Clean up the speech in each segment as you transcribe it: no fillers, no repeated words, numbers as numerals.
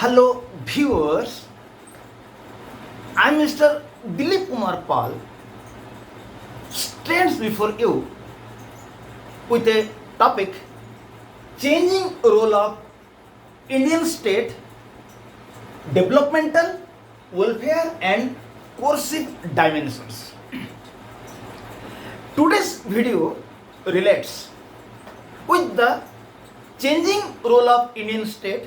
Hello viewers, I am Mr. Dilip Kumar Pal, stands before you with a topic: changing role of Indian state, developmental, welfare and coercive dimensions. Today's video relates with the changing role of Indian state,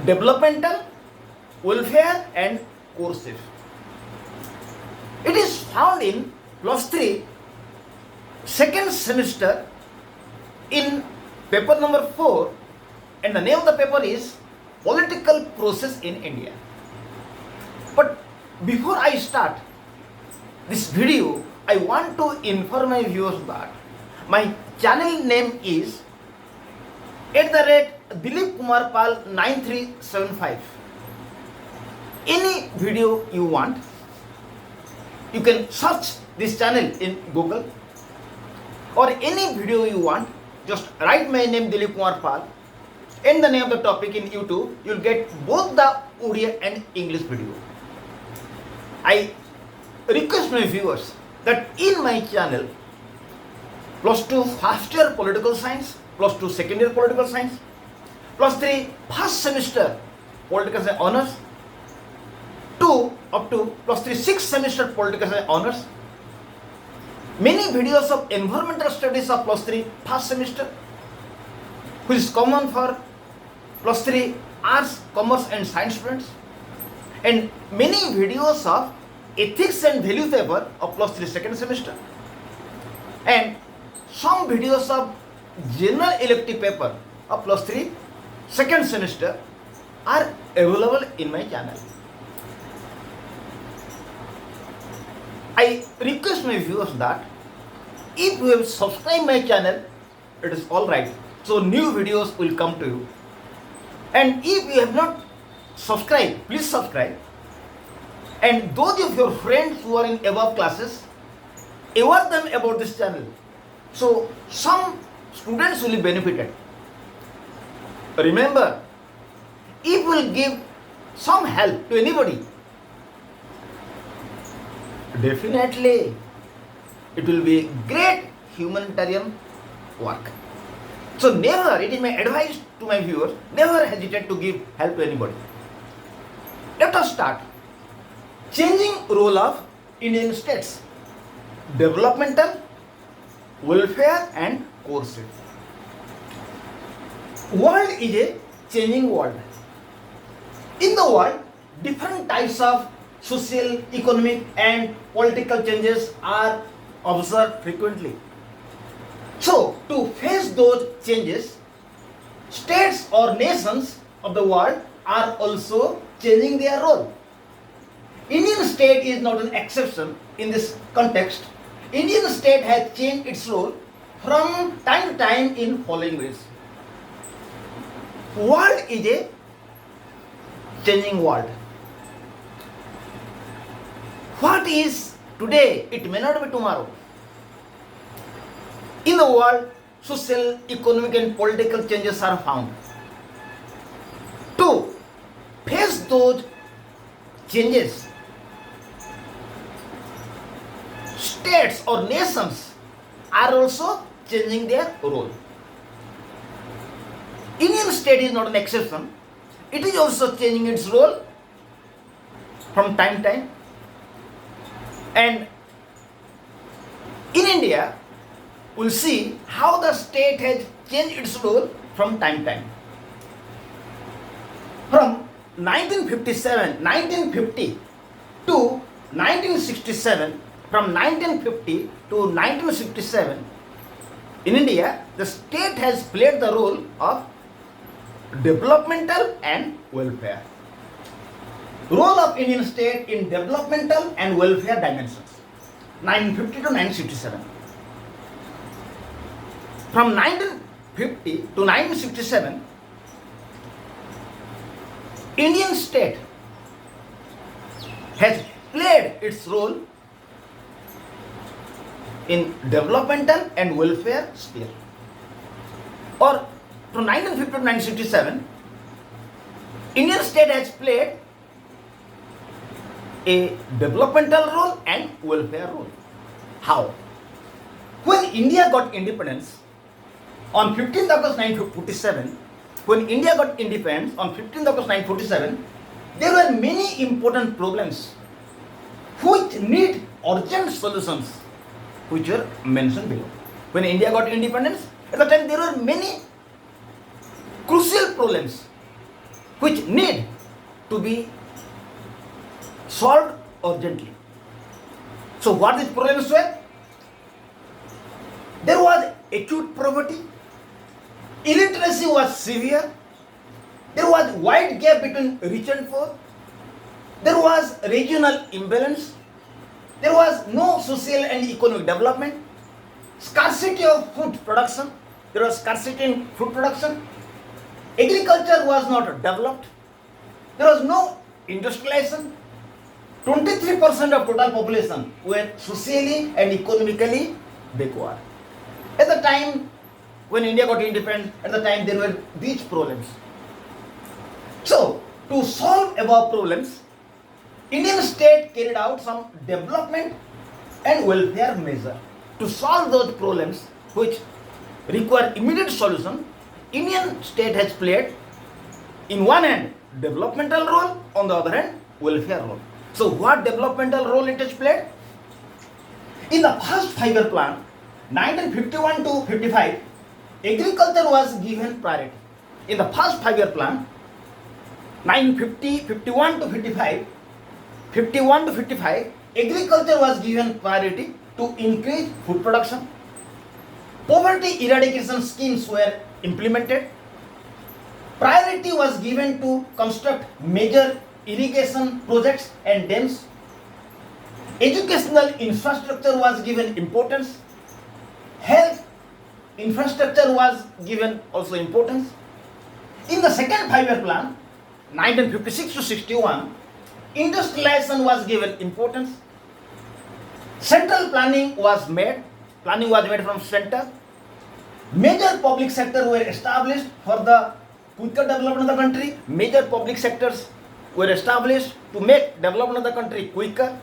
developmental, welfare and coercive. It is found in +3 second semester in paper number 4, and the name of the paper is Political Process in India. But before I start this video, I want to inform my viewers that my channel name is @Dilip Kumar Pal 9375. Any video you want, you can search this channel in Google, or any video you want, just write my name Dilip Kumar Pal and the name of the topic in YouTube. You'll get both the Odia and English video. I request my viewers that in my channel, +2 first year political science, +2 second year political science, +3 first semester political science honors, 2 up to +3 sixth semester political science honors, many videos of environmental studies of +3 first semester, which is common for +3 arts, commerce and science students, and many videos of ethics and value paper of +3 second semester, and some videos of general elective paper of +3 second semester are available in my channel. I request my viewers that if you have subscribed my channel, it is alright, so new videos will come to you. And if you have not subscribed, please subscribe. And those of your friends who are in above classes, aware them about this channel, so some students will be benefited. Remember, if you will give some help to anybody, definitely it will be great humanitarian work. So never, it is my advice to my viewers, never hesitate to give help to anybody. Let us start. Changing role of Indian states, developmental, welfare and coercive. World is a changing world. In the world, different types of social, economic and political changes are observed frequently. So, to face those changes, states or nations of the world are also changing their role. Indian state is not an exception in this context. Indian state has changed its role from time to time in following ways. World is a changing world. What is today, it may not be tomorrow. In the world, social, economic and political changes are found. To face those changes, states or nations are also changing their role. Indian state is not an exception. It is also changing its role from time to time. And in India, we'll see how the state has changed its role from time to time. From 1950 to 1967, from 1950 to 1967, in India, the state has played the role of developmental and welfare. Role of Indian state in developmental and welfare dimensions, 1950 to 1967. From 1950 to 1967, Indian state has played its role in developmental and welfare sphere. Or from 1950 to 1967, Indian state has played a developmental role and welfare role. How? When India got independence on 15th August 1947, when India got independence on 15th August 1947, there were many important problems which need urgent solutions, which were mentioned below. When India got independence, at the time there were many crucial problems which need to be solved urgently. So what these problems were? There was acute poverty, illiteracy was severe, there was wide gap between rich and poor, there was regional imbalance, there was no social and economic development, scarcity of food production, there was scarcity in food production, agriculture was not developed, there was no industrialization, 23% of total population were socially and economically backward. At the time when India got independent, at the time there were these problems. So, to solve above problems, Indian state carried out some development and welfare measure. To solve those problems which require immediate solution, Indian state has played, in one hand, developmental role, on the other hand, welfare role. So, what developmental role it has played? In the first 5-year plan, 1951 to 55, agriculture was given priority. In the first 5-year plan, 51 to 55, agriculture was given priority to increase food production. Poverty eradication schemes were implemented. Priority was given to construct major irrigation projects and dams. Educational infrastructure was given importance. Health infrastructure was given also importance. In the second 5-year plan, 1956 to 61, industrialization was given importance. Central planning was made. Planning was made from center. Major public sectors were established for the quicker development of the country. Major public sectors were established to make development of the country quicker.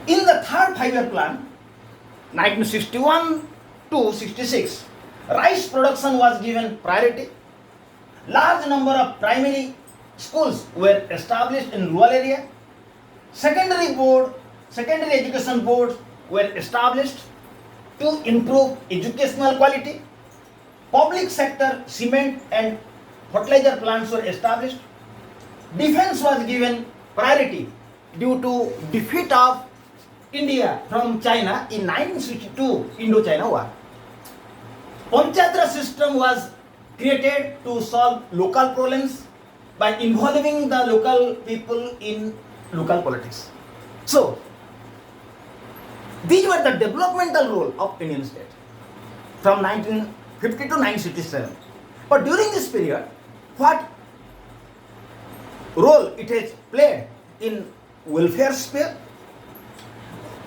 In the third 5-year plan, 1961 to 66, rice production was given priority. Large number of primary schools were established in rural area. Secondary education boards were established to improve educational quality. Public sector cement and fertilizer plants were established. Defense was given priority due to defeat of India from China in 1962 Indo-China War. Panchayat Raj system was created to solve local problems by involving the local people in local politics. So, these were the developmental role of Indian state from 1950 to 1967. But during this period, what role it has played in welfare sphere?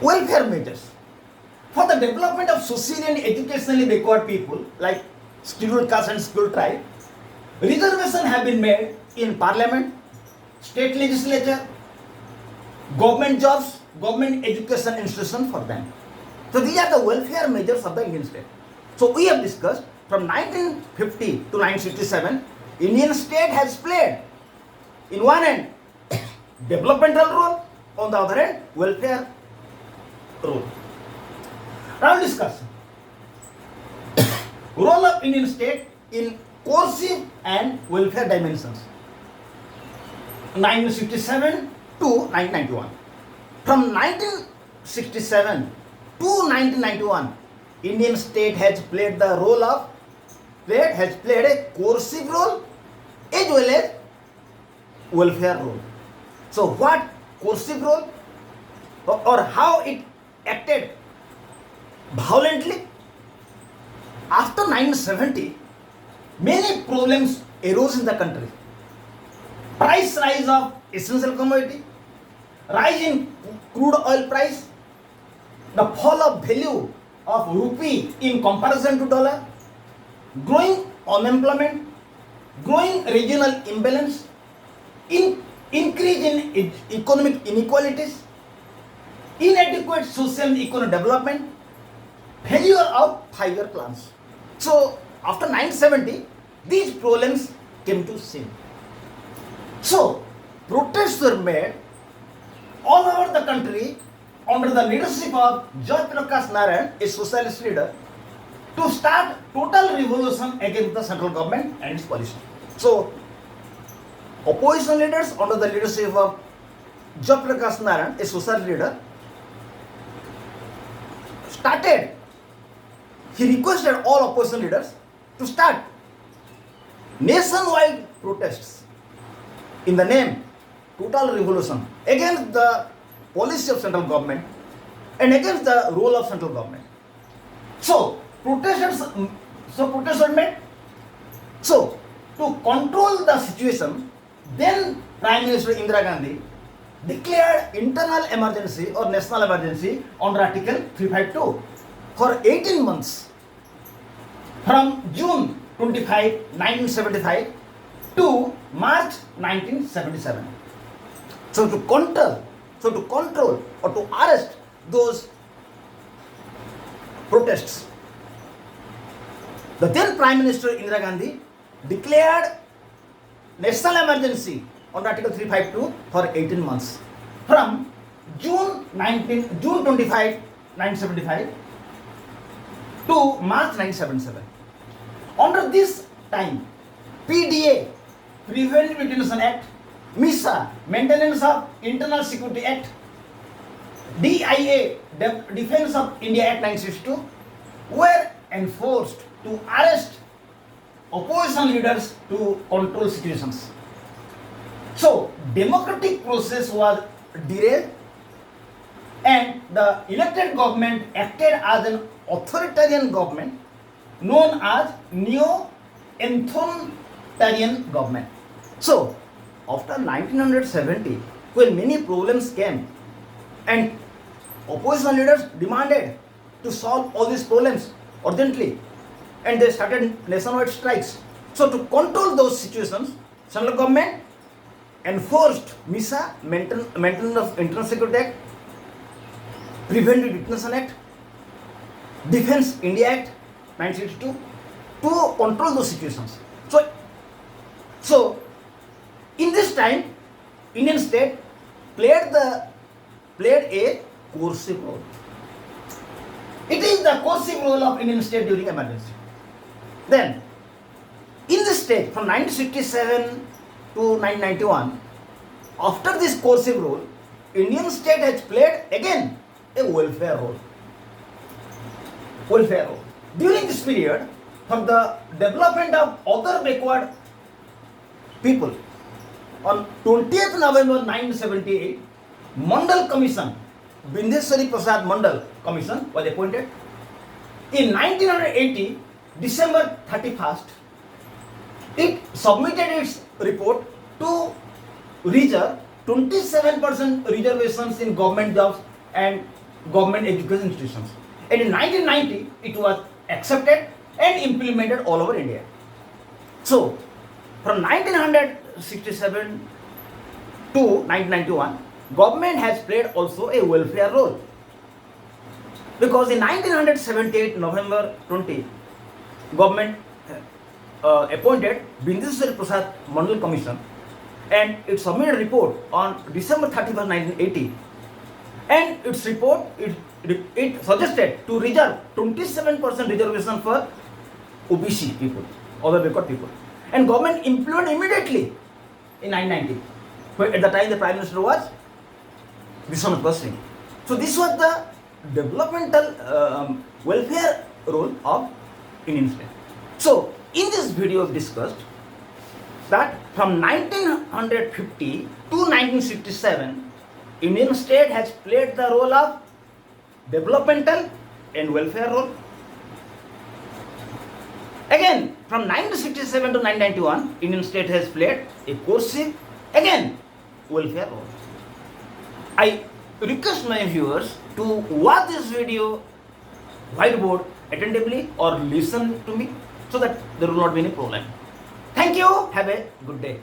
Welfare measures. For the development of socially and educationally backward people like scheduled caste and scheduled tribe, reservations have been made in parliament, state legislature, government jobs, government education institution for them. So these are the welfare measures of the Indian state. So we have discussed from 1950 to 1967, Indian state has played in one hand developmental role, on the other hand welfare role. Now discuss role of Indian state in coercive and welfare dimensions. 1967 to 1991. From 1967 to 1991, Indian state has played the role of has played a coercive role as well as welfare role. So what coercive role or how it acted violently? After 1970, many problems arose in the country. Price rise of essential commodity, rise in crude oil price, the fall of value of rupee in comparison to dollar, growing unemployment, growing regional imbalance, increase in economic inequalities, inadequate social and economic development, failure of 5-year plans. So after 1970, these problems came to scene. So protests were made all over the country under the leadership of Jai Prakash Narayan, a socialist leader, to start total revolution against the central government and its policy. So opposition leaders under the leadership of Jai Prakash Narayan, a socialist leader, he requested all opposition leaders to start nationwide protests in the name total revolution against the policy of central government and against the role of central government. So protests were made. So to control the situation, then Prime Minister Indira Gandhi declared internal emergency or national emergency under Article 352 for 18 months from June 25, 1975 to March 1977. So to control or to arrest those protests, the then Prime Minister Indira Gandhi declared national emergency under Article 352 for 18 months from June 25, 1975 to March 1977. Under this time, PDA, Preventive Detention Act, MISA, Maintenance of Internal Security Act, DIA, Defense of India Act 1962, were enforced to arrest opposition leaders to control situations. So, democratic process was derailed and the elected government acted as an authoritarian government known as neo-authoritarian government. So, after 1970, when many problems came and opposition leaders demanded to solve all these problems urgently, and they started nationwide strikes. So to control those situations, central government enforced MISA, Maintenance of Internal Security Act, Preventive Detention Act, Defense India Act 1962 to control those situations. So in this time, Indian state played a coercive role. It is the coercive role of Indian state during emergency. Then, in this state, from 1967 to 1991, after this coercive role, Indian state has played again a welfare role. During this period, for the development of other backward people, on 20th November 1978, Mandal Commission, Bindeswari Prasad Mandal Commission was appointed. In 1980, December 31st, it submitted its report to reserve 27% reservations in government jobs and government education institutions. And in 1990, it was accepted and implemented all over India. So, from 1967 to 1991, government has played also a welfare role. Because in 1978, November 20, government appointed Bindeswari Prasad Mandal Commission and it submitted a report on December 31, 1980. And its report, it suggested to reserve 27% reservation for OBC people, other backward people. And government implemented immediately in 1990. At the time the Prime Minister was Sem+4th Singh. So this was the developmental welfare role of Indian state. So in this video we discussed that from 1950 to 1967, Indian state has played the role of developmental and welfare role. Again, from 1967 to 1991, Indian state has played a coercive, again, welfare role. I request my viewers to watch this video whiteboard attentively or listen to me so that there will not be any problem. Thank you. Have a good day.